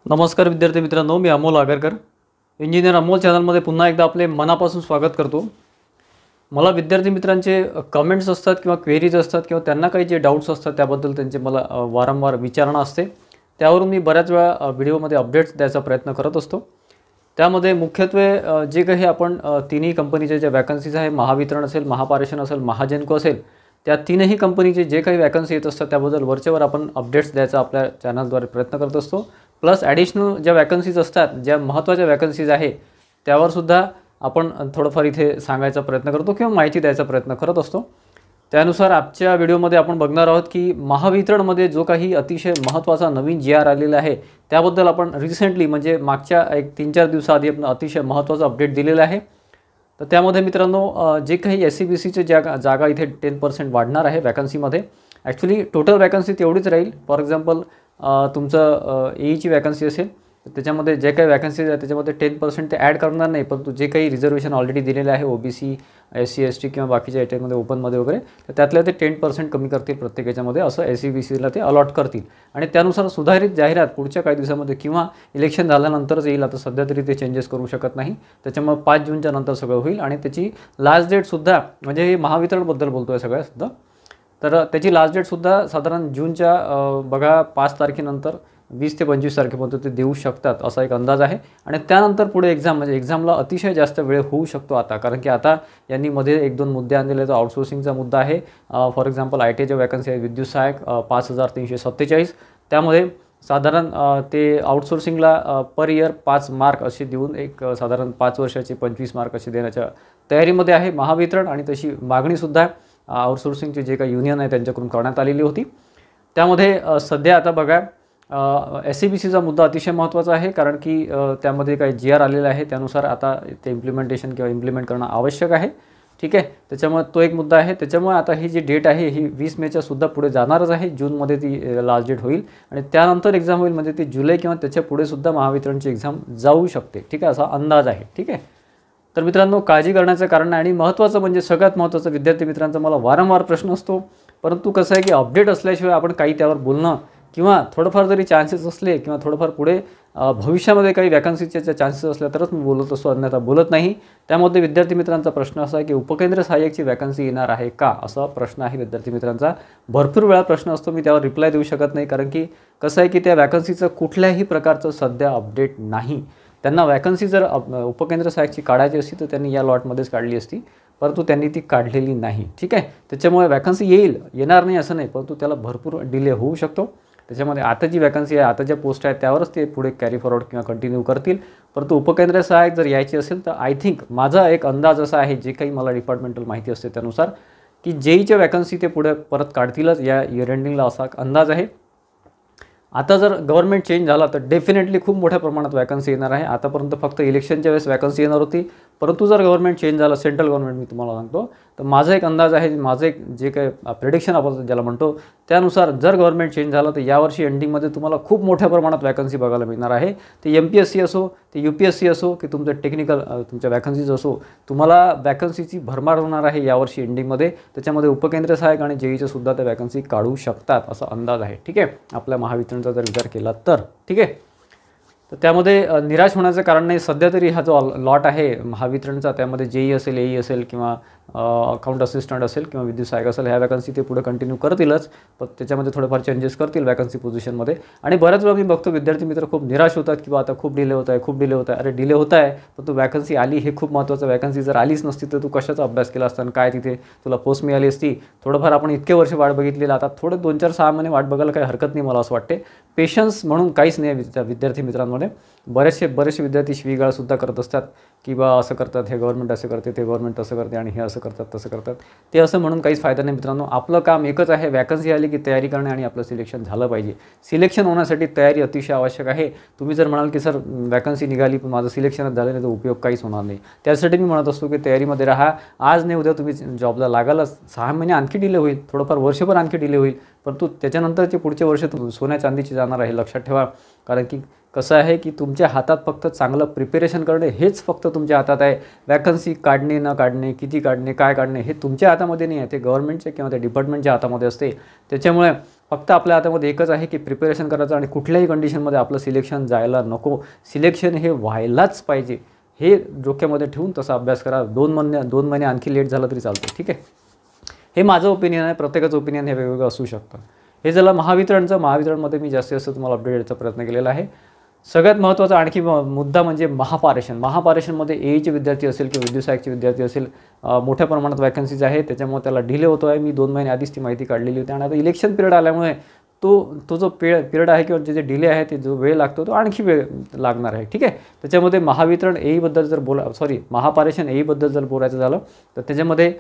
नमस्कार विद्यार्थी मित्रांनो, मी अमोल आगरकर इंजिनियर अमोल चॅनलमध्ये पुन्हा एकदा आपले मनापासून स्वागत करतो। मला विद्यार्थी मित्रांचे कमेंट्स असतात किंवा क्वेरीज असतात किंवा त्यांना काही जे डाउट्स असतात त्याबद्दल त्यांचे मला वारंवार विचारणा असते। त्यावरून मी बऱ्याच वेळा व्हिडिओमध्ये अपडेट्स द्यायचा प्रयत्न करत असतो। त्यामध्ये मुख्यत्वे जे काही आपण तिन्ही कंपनीचे जे वॅकन्सीज आहे, महावितरण असेल, महापारेषण असेल, महाजेनको असेल, त्या तीनही कंपनीचे जे काही वॅकन्सी येत असतात त्याबद्दल वरचेवर आपण अपडेट्स द्यायचा आपल्या चॅनलद्वारे प्रयत्न करत असतो। प्लस ॲडिशनल ज्या वॅकन्सीज असतात, ज्या महत्त्वाच्या वॅकन्सीज आहे त्यावर सुद्धा आपण थोडंफार इथे सांगायचा प्रयत्न करतो किंवा माहिती द्यायचा प्रयत्न करत असतो। त्यानुसार आजच्या व्हिडिओमध्ये आपण बघणार आहोत की महावितरणमध्ये जो काही अतिशय महत्त्वाचा नवीन जी-आर आलेला आहे त्याबद्दल आपण रिसेंटली म्हणजे मागच्या एक 3-4 दिवसाआधी आपण अतिशय महत्त्वाचा अपडेट दिलेला आहे। तर त्यामध्ये मित्रांनो जे काही SCBCचे जागा इथे 10% वाढणार आहे वॅकन्सीमध्ये। ॲक्च्युली टोटल वॅकन्सी तेवढीच राहील। फॉर एक्झाम्पल तुमचं EEची वॅकन्सी असेल तर त्याच्यामध्ये जे काही वॅकन्सीज आहे त्याच्यामध्ये 10% ते ॲड करणार नाही, परंतु जे काही रिझर्वेशन ऑलरेडी दिलेले आहे OBC, SC ST किंवा बाकीच्या याच्यामध्ये ओपनमध्ये वगैरे, तर त्यातल्या ते 10% कमी करतील प्रत्येक याच्यामध्ये, असं SCBCला ते अलॉट करतील। आणि त्यानुसार सुधारित जाहिरात पुढच्या काही दिवसामध्ये किंवा इलेक्शन झाल्यानंतरच येईल। आता सध्या तरी ते चेंजेस करू शकत नाही, त्याच्यामुळे 5 जूनच्या नंतर सगळं होईल। आणि त्याची लास्ट डेटसुद्धा म्हणजे हे महावितरणबद्दल बोलतो आहे सगळ्यासुद्धा, तर त्याची लास्ट डेटसुद्धा साधारण जूनच्या बघा 5 तारखेनंतर 20 ते 25 तारखेपर्यंत ते देऊ शकतात असा एक अंदाज आहे। आणि त्यानंतर पुढे एक्झाम म्हणजे एक्झामला अतिशय जास्त वेळ होऊ शकतो आता, कारण की आता यांनी मध्ये 1-2 मुद्दे आणलेले। तो आउटसोर्सिंगचा मुद्दा आहे। फॉर एक्झाम्पल ITच्या वॅकन्सी आहे विद्युत सहाय्यक 5347, त्यामध्ये साधारण ते आउटसोर्सिंगला पर इयर 5 मार्क असे देऊन एक साधारण 5 वर्षाचे 25 मार्क असे देण्याच्या तयारीमध्ये आहे महावितरण। आणि तशी मागणीसुद्धा आउटसोर्सिंगचे जे काही युनियन आहे त्यांच्याकडून करण्यात आलेली होती। त्यामध्ये सध्या आता बघा SCBCचा मुद्दा अतिशय महत्त्वाचा आहे, कारण की त्यामध्ये काही जी-आर आलेला आहे, त्यानुसार आता ते इम्प्लिमेंटेशन किंवा इम्प्लिमेंट करणं आवश्यक आहे। ठीक आहे, त्याच्यामुळे तो एक मुद्दा आहे। त्याच्यामुळे आता ही जी डेट आहे ही 20 मेच्या सुद्धा पुढे जाणारच आहे। जूनमध्ये ती लास्ट डेट होईल आणि त्यानंतर एक्झाम होईल, म्हणजे ती जुलै किंवा त्याच्या पुढे सुद्धा महावितरणची एक्झाम जाऊ शकते। ठीक आहे, असा अंदाज आहे। ठीक आहे, तर मित्रांनो काळजी करण्याचं कारण नाही। आणि महत्त्वाचं म्हणजे सगळ्यात महत्त्वाचं विद्यार्थी मित्रांचा मला वारंवार प्रश्न असतो, परंतु कसं आहे की अपडेट असल्याशिवाय आपण काही त्यावर बोलणं किंवा थोडंफार जरी चान्सेस असले किंवा थोडंफार पुढे भविष्यामध्ये काही वॅकन्सीचे चान्सेस असले तरच मी बोलत असतो, अन्यथा बोलत नाही। त्यामध्ये विद्यार्थी मित्रांचा प्रश्न असा आहे की उपकेंद्र सहाय्यकची वॅकन्सी येणार आहे का, असा प्रश्न आहे विद्यार्थी मित्रांचा। भरपूर वेळा प्रश्न असतो, मी त्यावर रिप्लाय देऊ शकत नाही, कारण की कसं आहे की त्या वॅकन्सीचं कुठल्याही प्रकारचं सध्या अपडेट नाही। त्यांना वॅकन्सी जर उपकेंद्र सहाय्यकची काढायची असती तर त्यांनी या लॉटमध्येच काढली असती, परंतु त्यांनी ती काढलेली नाही। ठीक आहे, त्याच्यामुळे वॅकन्सी येणार नाही असं नाही, परंतु त्याला भरपूर डिले होऊ शकतो। त्याच्यामध्ये आता जी वॅकन्सी आहे, आता ज्या पोस्ट आहेत त्यावरच ते पुढे कॅरी फॉरवर्ड किंवा कंटिन्यू करतील। परंतु उपकेंद्र सहाय्यक जर यायची असेल तर आय थिंक माझा एक अंदाज असा आहे, जे काही मला डिपार्टमेंटल माहिती असते त्यानुसार, की JEEच्या वॅकन्सी ते पुढे परत काढतीलच या इयर एंडिंगला, असा अंदाज आहे। आता जर गव्हर्नमेंट चेंज झाला तर डेफिनेटली खूप मोठ्या प्रमाणात वॅकन्सी येणार आहे। आतापर्यंत फक्त इलेक्शनच्या वेळेस वॅकन्सी येणार होती, परंतु जर गव्हर्नमेंट चेंज झालं, सेंट्रल गव्हर्नमेंट, मी तुम्हाला सांगतो, तर माझा एक अंदाज आहे, माझं एक जे काही प्रेडिक्शन आपण ज्याला म्हणतो, त्यानुसार जर गव्हर्नमेंट चेंज झालं तर यावर्षी एंडिंगमध्ये तुम्हाला खूप मोठ्या प्रमाणात वॅकन्सी बघायला मिळणार आहे। ते MPSC असो, ते UPSC असो, की तुमचं टेक्निकल तुमच्या वॅकन्सीज असो, तुम्हाला वॅकन्सीची भरमार होणार आहे यावर्षी एंडिंगमध्ये। त्याच्यामध्ये उपकेंद्र सहाय्यक आणि JEEच्या सुद्धा त्या वॅकन्सी काढू शकतात असा अंदाज आहे। ठीक आहे, आपल्या महावितरणचा जर विचार केला तर। ठीक आहे, तर त्यामध्ये निराश होण्याचं कारण नाही। सध्या तरी हा जो लॉट आहे महावितरणचा, त्यामध्ये JEE असेल, AE असेल किंवा अकाउंट असिस्टंट असेल किंवा विद्युत सहाय्यक असेल, ह्या वॅकन्सी ते पुढे कंटिन्यू करतीलच, पण त्याच्यामध्ये थोडेफार चेंजेस करतील वॅकन्सी पोझिशनमध्ये। आणि बऱ्याच वेळा मी बघतो विद्यार्थी मित्र खूप निराश होतात की आता खूप डिले होत आहे, खूप डिले होत आहे। अरे डिले होत आहे, पण तू वॅकन्सी आली हे खूप महत्त्वाचं। वॅकन्सी जर आलीच नसती तर तू कशाचा अभ्यास केला असता, काय तिथे तुला पोस्ट मिळाली असती। थोडंफार आपण इतके वर्ष वाट बघितलेलं, आता थोडं 2-4-6 महिने वाट बघायला काही हरकत नाही, मला असं वाटते। पेशन्स म्हणून काहीच नाही विद्यार्थी मित्रांमध्ये। बरेचसे विद्यार्थी शिवीगाळसुद्धा करत असतात की बा असं करतात, हे गव्हर्नमेंट असं करते, ते गव्हर्नमेंट असं करते आणि हे असं करतात, तसं करतात। ते असं म्हणून काहीच फायदा नाही मित्रांनो। आपलं काम एकच आहे, वॅकन्सी आली की तयारी करणे आणि आपलं सिलेक्शन झालं पाहिजे। सिलेक्शन होण्यासाठी तयारी अतिशय आवश्यक आहे। तुम्ही जर म्हणाल की सर वॅकन्सी निघाली पण माझं सिलेक्शनच झालं नाही, तर उपयोग काहीच होणार नाही। त्यासाठी मी म्हणत असतो की तयारीमध्ये राहा। आज नाही उद्या तुम्ही जॉबला लागालच। 6 महिने आणखी डिले होईल, थोडंफार वर्षभर आणखी डिले होईल, परंतु त्याच्यानंतरचे पुढचे वर्ष सोन्या चांदीचे जाणार आहे, लक्षात ठेवा। कारण की कसं आहे की तुमच्या हातात फक्त चांगलं प्रिपेरेशन करणे हेच फक्त तुमच्या हातात आहे. वॅकन्सी काढणे न काढणे, किती काढणे, काय काढणे हे तुमच्या हातामध्ये नाही आहे, ते गव्हर्नमेंटच्या किंवा त्या डिपार्टमेंटच्या हातामध्ये असते. त्याच्यामुळे फक्त आपल्या हातामध्ये एकच आहे की प्रिपेरेशन करायचं आणि कुठल्याही कंडिशनमध्ये आपलं सिलेक्शन जायला नको. सिलेक्शन हे व्हायलाच पाहिजे हे डोक्यामध्ये ठेवून तसा अभ्यास करा. 2 महिने आणखी लेट झाला तरी चालतं, ठीक आहे. हे माझं ओपिनियन आहे, प्रत्येकाचं ओपिनियन हे वेगवेगळं असू शकतं. हे झालं महावितरणमध्ये मी जास्तीत जास्त तुम्हाला अपडेट द्यायचा प्रयत्न केलेला आहे. सगळ्यात महत्त्वाचा आणखी मुद्दा म्हणजे महापारेषणमध्ये एईचे विद्यार्थी असेल किंवा विद्युत सहाय्यकचे विद्यार्थी असेल, मोठ्या प्रमाणात वॅकन्सीज आहे, त्याच्यामुळे त्याला डिले होतो आहे. मी 2 महिने आधीच ती माहिती काढलेली होती आणि आता इलेक्शन पिरियड आल्यामुळे तो जो पिरियड आहे किंवा जे डिले आहे ते जो वेळ लागतो तो आणखी वेळ लागणार आहे, ठीक आहे. त्याच्यामध्ये महावितरण एईबद्दल जर महापारेषण एईबद्दल जर बोलायचं झालं तर त्याच्यामध्ये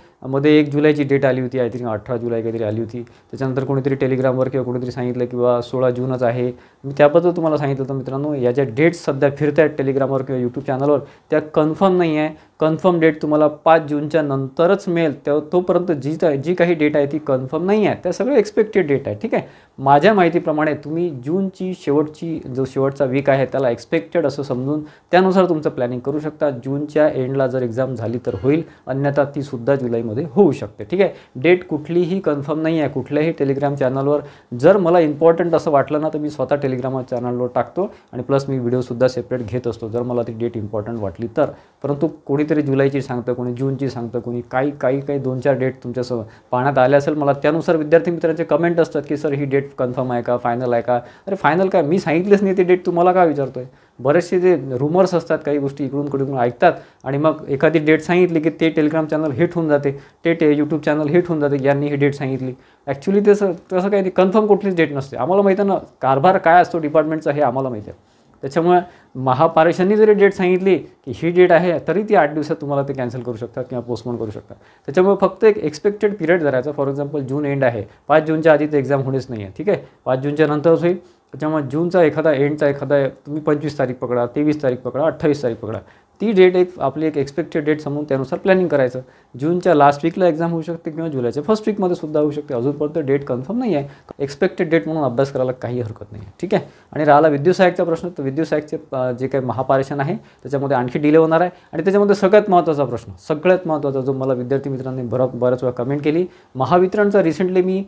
1 जुलैची डेट आली होती, आय थिंक 18 जुलै काहीतरी आली होती. त्याच्यानंतर कोणीतरी टेलिग्रामवर किंवा कोणीतरी सांगितलं किंवा 16 जूनच आहे. मी त्याबद्दल तुम्हाला सांगितलं होतं मित्रांनो, या ज्या डेट्स सध्या फिरत आहेत टेलिग्रामवर किंवा यूट्यूब चॅनलवर त्या कन्फर्म नाही आहे. कन्फर्म डेट तुम्हाला 5 जूनच्या नंतरच मिळेल. तोपर्यंत जी काही डेट आहे ती कन्फर्म नाही आहे, त्या सगळं एक्सपेक्टेड डेट आहे, ठीक आहे. माझ्या माहितीप्रमाणे तुम्ही जूनची शेवटचा वीक आहे त्याला एक्सपेक्टेड असं समजून त्यानुसार तुमचं प्लॅनिंग करू शकता. जूनच्या एंडला जर एक्झाम झाली तर होईल, अन्यथा ती सुद्धा जुलैमध्ये होऊ शकते, ठीक आहे. डेट कुठलीही कन्फर्म नाही आहे कुठल्याही टेलिग्राम चॅनलवर. जर मला इम्पॉर्टंट असं वाटलं ना तर मी स्वतः टेलिग्राम चॅनलवर टाकतो आणि प्लस मी व्हिडिओसुद्धा सेपरेट घेत असतो जर मला ती डेट इम्पॉर्टंट वाटली तर. परंतु कोणीतरी जुलैची सांगतं, कोणी जूनची सांगतं, कोणी काही 2-4 डेट तुमच्या पाहण्यात आल्या असेल. मला त्यानुसार विद्यार्थी मित्रांचे कमेंट असतात की सर ही डेट कन्फर्म आहे का, फायनल आहे का. अरे फायनल काय, मी सांगितलेच नाही ती डेट, तुम्हाला का विचारतोय. बरेचसे जे रुमर्स असतात, काही गोष्टी इकडून ऐकतात आणि मग एखादी डेट सांगितली की ते टेलिग्राम चॅनल हिट होऊन जाते, ते यूट्यूब चॅनल हिट होऊन जाते, यांनी ही डेट सांगितली. ॲक्च्युली तसं काही कन्फर्म कुठलीच डेट नसते. आम्हाला माहिती आहे ना कारभार काय असतो डिपार्टमेंटचा हे आम्हाला माहिती आहे. त्याच्यामुळे महापारेषणनी जरी डेट सांगितली की ही डेट आहे तरी ती 8 दिवसात तुम्हाला ते कॅन्सल करू शकतात किंवा पोस्टपोन करू शकतात. त्याच्यामुळे फक्त एक एक्सपेक्टेड पिरियड धरायचा. फॉर एक्झाम्पल जून एंड आहे, 5 जूनच्या आधी ते एक्झाम होणेच नाही आहे, ठीक आहे. 5 जूनच्या नंतरच होईल. त्याच्यामुळे जूनचा एखादा तुम्ही 25 तारीख पकडा, 23 तारीख पकडा, 28 तारीख पकडा, ती डेट आपली एक एक्सपेक्टेड डेट समजून त्यानुसार प्लॅनिंग करायचं. जूनच्या लास्ट वीकला एक्झाम होऊ शकते किंवा जुलैच्या फर्स्ट वीकमध्ये सुद्धा होऊ शकते. अजूनपर्यंत डेट कन्फर्म नाही आहे. एक्सपेक्टेड डेट म्हणून अभ्यास करायला काही हरकत नाही आहे, ठीक आहे. आणि राहिला विद्युत सहाय्यकचा प्रश्न, तर विद्युत सहाय्यकचे जे काही महापारेषण आहे त्याच्यामध्ये आणखी डिले होणार आहे. आणि त्याच्यामध्ये सगळ्यात महत्त्वाचा जो मला विद्यार्थी मित्रांनी बऱ्याच वेळा कमेंट केली, महावितरणचा रिसेंटली मी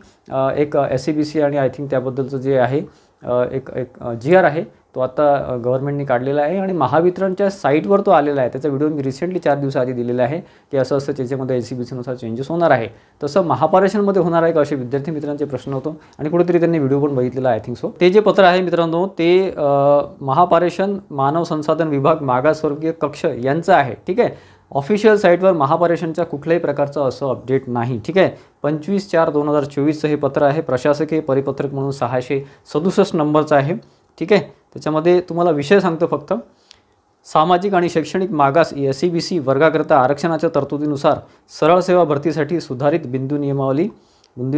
एक SCBC आणि आय थिंक त्याबद्दलचं जे आहे एक GR आहे तो आता गव्हर्नमेंटने काढलेला आहे आणि महावितरणच्या साईटवर तो आलेला आहे. त्याचा व्हिडिओ मी रिसेंटली 4 दिवसाआधी दिलेला आहे की असं त्याच्यामध्ये SCBCनुसार चेंजेस होणार आहे. तसं महापारेषणमध्ये होणार आहे का असे विद्यार्थी मित्रांचे प्रश्न होतो आणि कुठेतरी त्यांनी व्हिडिओ पण बघितलेला आय थिंक सो. ते जे पत्र आहे मित्रांनो ते महापारेषण मानव संसाधन विभाग मागासवर्गीय कक्ष यांचं आहे, ठीक आहे. ऑफिशियल साईटवर महापारेषणच्या कुठल्याही प्रकारचं असं अपडेट नाही, ठीक आहे. 25/4/2024चं हे पत्र आहे. प्रशासकीय परिपत्रक म्हणून 667 नंबरचं आहे, ठीक आहे. त्याच्यामध्ये तुम्हाला विषय सांगतो फक्त, सामाजिक आणि शैक्षणिक मागास SCBC वर्गाकरता आरक्षणाच्या तरतुदीनुसार सरळ सेवा भरतीसाठी सुधारित बिंदू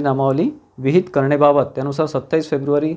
नामावली विहित करण्याबाबत त्यानुसार 27 फेब्रुवारी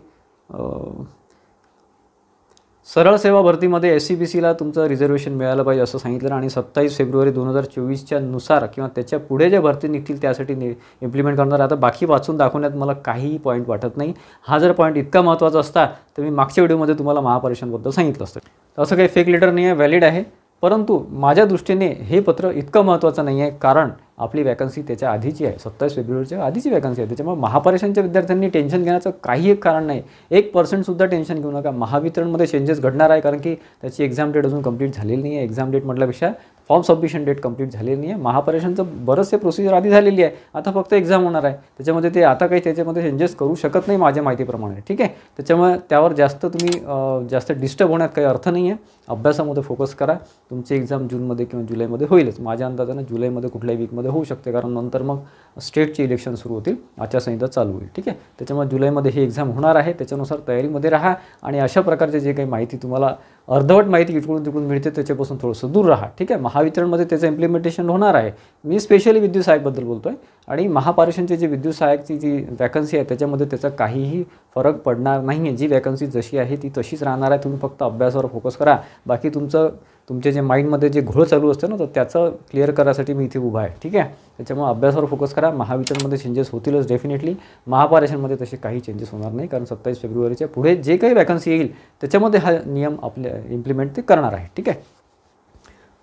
सरळ सेवा भरतीमध्ये SCBCला तुमचं रिझर्वेशन मिळालं पाहिजे असं सांगितलं आणि 27 फेब्रुवारी 2024च्या नुसार किंवा त्याच्या पुढे जे भरती निघतील त्यासाठी इम्प्लिमेंट करणार. आता बाकी वाचून दाखवण्यात मला काहीही पॉईंट वाटत नाही. हा जर पॉईंट इतका महत्त्वाचा असता तर मी मागच्या व्हिडिओमध्ये तुम्हाला महापारेषणबद्दल सांगितलं असतं. तर असं काही फेक लेटर नाही आहे, व्हॅलिड आहे. परंतु माझ्या दृष्टीने हे पत्र इतकं महत्त्वाचं नाही आहे कारण आपली वॅकन्सी त्याच्या आधीची आहे, 27 फेब्रुवारीच्या आधीची वॅकन्सी आहे. त्याच्यामुळे महापारेषणच्या विद्यार्थ्यांनी टेन्शन घेण्याचं काही एक कारण नाही. 1% टेन्शन घेऊ नका. महावितरणमध्ये चेंजेस घडणार आहे कारण की त्याची एक्झाम डेट अजून कंप्लीट झालेली नाही आहे. एक्झाम डेट म्हटल्यापेक्षा फॉर्म सबमिशन डेट कंप्लीट झालेली नाही आहे. महापारेषणचं बरंचसे प्रोसिजर आधी झालेली आहे, आता फक्त एक्झाम होणार आहे. त्याच्यामध्ये ते आता काही त्याच्यामध्ये चेंजेस करू शकत नाही माझ्या माहितीप्रमाणे, ठीक आहे. त्याच्यामुळे त्यावर जास्त डिस्टर्ब होण्यात काही अर्थ नाही आहे. अभ्यासामध्ये फोकस करा. तुमची एक्झाम जूनमध्ये किंवा जुलैमध्ये होईलच. माझ्या अंदाजानं जुलैमध्ये कुठल्याही वीकमध्ये होऊ शकते कारण नंतर मग स्टेटचे इलेक्शन सुरू होतील, आचारसंहिता चालू होईल, ठीक आहे. त्याच्यामुळे जुलैमध्ये ही एक्झाम होणार आहे. त्याच्यानुसार तयारीमध्ये राहा आणि अशा प्रकारचे जे काही माहिती तुम्हाला अर्धवट माहिती इकडून तिकडून मिळते त्याच्यापासून थोडंसं दूर राहा, ठीक आहे. महावितरणमध्ये त्याचं इम्प्लिमेंटेशन होणार आहे. मी स्पेशली विद्युत सहाय्यकबद्दल बोलतो आहे आणि महापारेषणची जी विद्युत सहाय्यकची जी वॅकन्सी आहे त्याच्यामध्ये त्याचा काहीही फरक पडणार नाही आहे. जी वॅकन्सी जशी आहे ती तशीच राहणार आहे. तुम्ही फक्त अभ्यासावर फोकस करा. बाकी तुमचं तुमच्या जे माइंडमध्ये जे घोळ चालू असतं ना, तर त्याचं क्लिअर करायसाठी मी इथे उभा आहे. ठीक आहे, त्याच्यामुळे अभ्यासावर फोकस करा. महावितरणमध्ये चेंजेस होतीलच डेफिनेटली. महापारेषणमध्ये तसे काही चेंजेस होणार नाही, कारण 27 फेब्रुवारीच्या पुढे जे काही वॅकन्सी येईल त्याच्यामध्ये हा नियम आपले इम्प्लिमेंट ते करणार आहे. ठीक आहे,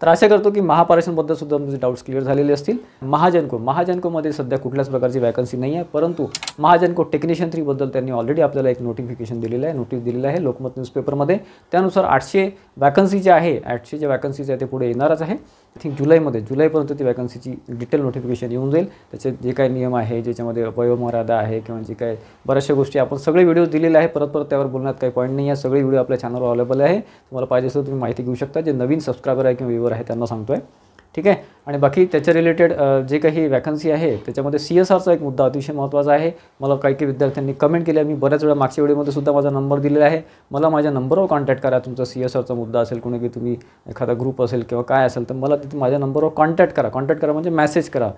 तर आशा करतो की महापारेषणबद्दल सुद्धा तुमचे डाऊट्स क्लिअर झालेले असतील. महाजनको सध्या कुठल्याच प्रकारची वॅकन्सी नाही आहे, परंतु महाजनको टेक्निशियन 3 बद्दल त्यांनी ऑलरेडी आपल्याला एक नोटिफिकेशन दिलेलं आहे, नोटीस दिलेलं आहे लोकमत न्यूजपेपरमध्ये. त्यानुसार 800 वॅकन्सी ज्या आहे, 800 ज्या वॅकन्सीज आहे ते पुढे येणारच आहे. आय थिंक जुलैपर्यंत ती वॅकन्सीची डिटेल नोटिफिकेशन येऊन जाईल. त्याचे जे काही नियम आहे, ज्याच्यामध्ये वयोमर्यादा आहे किंवा जे काही बऱ्याचशा गोष्टी आपण सगळे व्हिडिओ दिलेले आहे. परत त्यावर बोलण्यात काही पॉईंट नाही आहे. सगळे व्हिडिओ आपल्या चॅनलवर अवेलेबल आहे. तुम्हाला पाहिजे असेल तुम्ही माहिती घेऊ शकता. जे नवीन सबस्क्रायबर आहे किंवा व्ह्यूवर आहे त्यांना सांगतो आहे. ठीक आहे, आणि बाकी त्याच्या रिलेटेड जे काही वॅकन्सी आहे त्याच्यामध्ये CSRचा एक मुद्दा अतिशय महत्त्वाचा आहे. मला काही विद्यार्थ्यांनी कमेंट केली आहे. मी बऱ्याच वेळा मागच्या व्हिडिओमध्ये सुद्धा माझा नंबर दिलेला आहे. मला माझ्या नंबरवर कॉन्टॅक्ट करा. तुमचा CSRचा मुद्दा असेल, कोणी की तुम्ही एखादा ग्रुप असेल किंवा काय असेल, तर मला तिथे माझ्या नंबरवर कॉन्टॅक्ट करा म्हणजे मेसेज करा,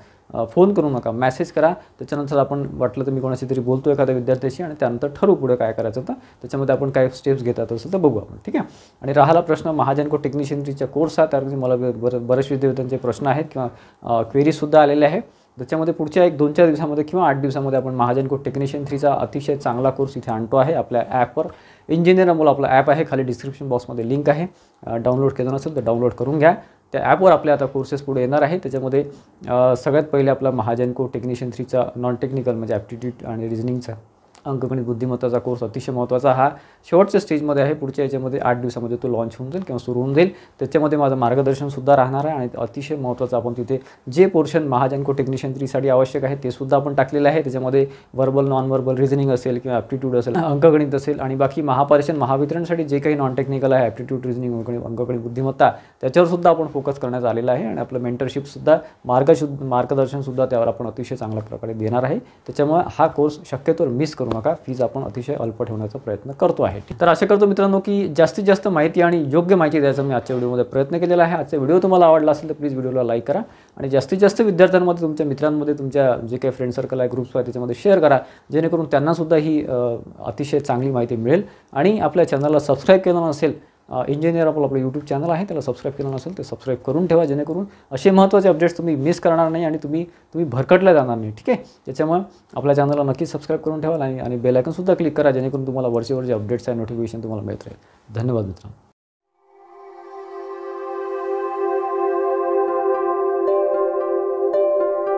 फोन करू नका, मेसेज करा. त्याच्यानंतर आपण वाटलं तर मी कोणाशी तरी बोलतो एखाद्या विद्यार्थ्याशी आणि त्यानंतर ठरवू पुढे काय करायचं. तर त्याच्यामध्ये आपण काय स्टेप्स घेतात असेल तर बघू आपण. ठीक आहे, आणि राहिला प्रश्न महाजनको टेक्निशियन 3च्या कोर्स आहे, त्यामध्ये मला बरेच विद्यार्थ्यांचे प्रश्न आहेत किंवा क्वेरीजसुद्धा आलेले आहे. त्याच्यामध्ये पुढच्या 1-2-4 दिवसामध्ये किंवा 8 दिवसामध्ये आपण महाजनको टेक्निशियन 3चा अतिशय चांगला कोर्स इथे आणतो आहे आपल्या ॲपवर. इंजिनियर अमोल आपला ॲप आहे, खाली डिस्क्रिप्शन बॉक्समध्ये लिंक आहे. डाउनलोड केलं नसेल तर डाउनलोड करून घ्या. त्या ॲपवर आपल्या आता कोर्सेस पुढे येणार आहे. त्याच्यामध्ये सगळ्यात पहिले आपला महाजनको टेक्निशियन 3चा नॉन टेक्निकल म्हणजे ॲप्टिट्यूड आणि रिझनिंगचा अंकगणित बुद्धिमत्ताचा कोर्स अतिशय महत्त्वाचा हा शेवटच्या स्टेजमध्ये आहे. पुढच्या याच्यामध्ये 8 दिवसामध्ये तो लॉन्च होऊन जाईल किंवा सुरू होऊन जाईल. त्याच्यामध्ये माझं मार्गदर्शनसुद्धा राहणार आहे आणि अतिशय महत्त्वाचं आपण तिथे जे पोर्शन महाजनको टेक्निशियन 3साठी आवश्यक आहे ते सुद्धा आपण टाकलेलं आहे. त्याच्यामध्ये वर्बल, नॉन वर्बल, रिझनिंग असेल किंवा ॲप्टिट्यूड असेल, अंकगणित असेल आणि बाकी महावितरणसाठी जे काही नॉन टेक्निकल आहे, ॲप्टिट्यूड, रिझनिंग, अंकगणित बुद्धिमत्ता, त्याच्यावरसुद्धा आपण फोकस करण्यात आलेला आहे. आणि आपलं मेंटरशिपसुद्धा मार्गदर्शनसुद्धा त्यावर आपण अतिशय चांगल्या प्रकारे देणार आहे. त्याच्यामुळे हा कोर्स शक्यतो मिस करू नका. फीज आपण अतिशय अल्प ठेवण्याचा प्रयत्न करतो आहे. तर आशा करतो मित्रांनो की जास्तीत जास्त माहिती आणि योग्य माहिती द्यायचा मी आजच्या व्हिडिओमध्ये प्रयत्न केलेला आहे. आजचा व्हिडिओ तुम्हाला आवडला असेल तर प्लीज व्हिडिओला लाईक करा आणि जास्तीत जास्त विद्यार्थ्यांमध्ये, तुमच्या मित्रांमध्ये, तुमच्या जे काही फ्रेंड सर्कल आहे, ग्रुप्स आहे, त्याच्यामध्ये शेअर करा, जेणेकरून त्यांनासुद्धा ही अतिशय चांगली माहिती मिळेल. आणि आपल्या चॅनलला सबस्क्राईब केलं नसेल, इंजिनियर आपलं यूट्यूब चॅनल आहे, त्याला सबस्क्राईब केलं नसेल ते सबस्क्राईब करून ठेवा, जेणेकरून असे महत्त्वाचे अपडेट्स तुम्ही मिस करणार नाही आणि तुम्ही भरकटल्या जाणार नाही. ठीक आहे, त्याच्यामुळे आपल्या चॅनलला नक्कीच सबस्क्राईब करून ठेवा आणि बेल आयकॉनसुद्धा क्लिक करा, जेणेकरून तुम्हाला वरचे अपडेट्स आहे, नोटिफिकेशन तुम्हाला मिळत राहील. धन्यवाद मित्रांनो.